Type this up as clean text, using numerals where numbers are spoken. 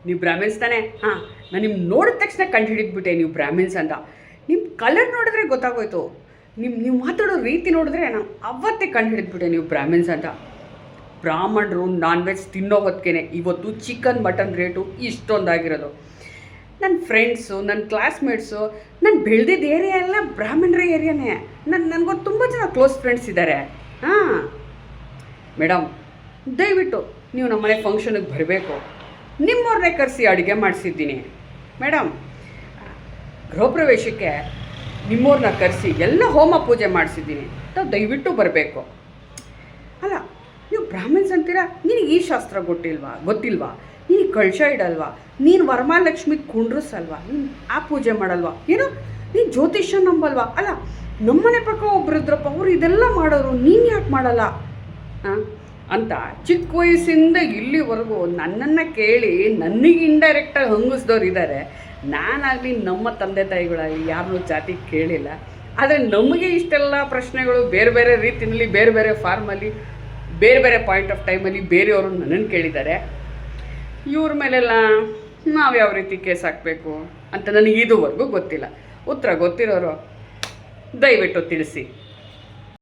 ನೀವು ಬ್ರಾಹ್ಮಿನ್ಸ್ ತಾನೇ? ಹಾಂ, ನಾನು ನಿಮ್ಮ ನೋಡಿದ ತಕ್ಷಣ ಕಂಡು ಹಿಡಿದ್ಬಿಟ್ಟೆ ನೀವು ಬ್ರಾಹ್ಮಿನ್ಸ್ ಅಂತ. ನಿಮ್ಮ ಕಲರ್ ನೋಡಿದ್ರೆ ಗೊತ್ತಾಗೋಯ್ತು, ನೀವು ಮಾತಾಡೋ ರೀತಿ ನೋಡಿದ್ರೆ ನಾನು ಅವತ್ತೇ ಕಂಡು ಹಿಡಿದ್ಬಿಟ್ಟೆ ನೀವು ಬ್ರಾಹ್ಮಿನ್ಸ್ ಅಂತ. ಬ್ರಾಹ್ಮಣರು ನಾನ್ ವೆಜ್ ತಿನ್ನೋ ಹೊತ್ತಿಗೆ ಇವತ್ತು ಚಿಕನ್ ಮಟನ್ ರೇಟು ಇಷ್ಟೊಂದಾಗಿರೋದು. ನನ್ನ ಫ್ರೆಂಡ್ಸು, ನನ್ನ ಕ್ಲಾಸ್ಮೇಟ್ಸು, ನಾನು ಬೆಳೆದಿದ್ದ ಏರಿಯಾ ಎಲ್ಲ ಬ್ರಾಹ್ಮಣರ ಏರಿಯಾನೇ. ನನಗೊಂದು ತುಂಬ ಜನ ಕ್ಲೋಸ್ ಫ್ರೆಂಡ್ಸ್ ಇದ್ದಾರೆ. ಹಾಂ ಮೇಡಮ್, ದಯವಿಟ್ಟು ನೀವು ನಮ್ಮನೆ ಫಂಕ್ಷನಿಗೆ ಬರಬೇಕು. ನಿಮ್ಮವ್ರನ್ನೇ ಕರೆಸಿ ಅಡುಗೆ ಮಾಡಿಸಿದ್ದೀನಿ ಮೇಡಮ್. ಗೃಹಪ್ರವೇಶಕ್ಕೆ ನಿಮ್ಮವ್ರನ್ನ ಕರೆಸಿ ಎಲ್ಲ ಹೋಮ ಪೂಜೆ ಮಾಡಿಸಿದ್ದೀನಿ, ತಾವು ದಯವಿಟ್ಟು ಬರಬೇಕು. ಅಲ್ಲ, ನೀವು ಬ್ರಾಹ್ಮಿನ್ಸ್ ಅಂತೀರಾ, ನಿನಗೆ ಈ ಶಾಸ್ತ್ರ ಗೊತ್ತಿಲ್ವಾ? ನೀನು ಕಳಶ ಇಡಲ್ವಾ? ನೀನು ವರಮಹಾಲಕ್ಷ್ಮಿ ಕುಂಡ್ರಿಸಲ್ವಾ? ನೀನು ಆ ಪೂಜೆ ಮಾಡಲ್ವಾ? ಏನು ನೀನು ಜ್ಯೋತಿಷ್ಯ ನಂಬಲ್ವಾ? ಅಲ್ಲ, ನಮ್ಮನೆ ಪಕ್ಕ ಒಬ್ರು ಇದ್ರಪ್ಪ, ಅವ್ರು ಇದೆಲ್ಲ ಮಾಡೋರು, ನೀನು ಯಾಕೆ ಮಾಡಲ್ಲ ಅಂತ ಚಿಕ್ಕ ವಯಸ್ಸಿಂದ ಇಲ್ಲಿವರೆಗೂ ನನ್ನನ್ನು ಕೇಳಿ ನನಗೆ ಇಂಡೈರೆಕ್ಟಾಗಿ ಹಂಗಿಸ್ದವ್ರು ಇದ್ದಾರೆ. ನಾನಾಗಲಿ ನಮ್ಮ ತಂದೆ ತಾಯಿಗಳಾಗಲಿ ಯಾರನ್ನೂ ಜಾತಿ ಕೇಳಿಲ್ಲ. ಆದರೆ ನಮಗೆ ಇಷ್ಟೆಲ್ಲ ಪ್ರಶ್ನೆಗಳು ಬೇರೆ ಬೇರೆ ರೀತಿಯಲ್ಲಿ, ಬೇರೆ ಬೇರೆ ಫಾರ್ಮಲ್ಲಿ, ಬೇರೆ ಬೇರೆ ಪಾಯಿಂಟ್ ಆಫ್ ಟೈಮಲ್ಲಿ ಬೇರೆಯವರು ನನ್ನನ್ನು ಕೇಳಿದ್ದಾರೆ. ಇವ್ರ ಮೇಲೆಲ್ಲ ನಾವು ಯಾವ ರೀತಿ ಕೇಸ್ ಹಾಕಬೇಕು ಅಂತ ನನಗೆ ಇದುವರೆಗೂ ಗೊತ್ತಿಲ್ಲ. ಉತ್ತರ ಗೊತ್ತಿರೋರು ದಯವಿಟ್ಟು ತಿಳಿಸಿ.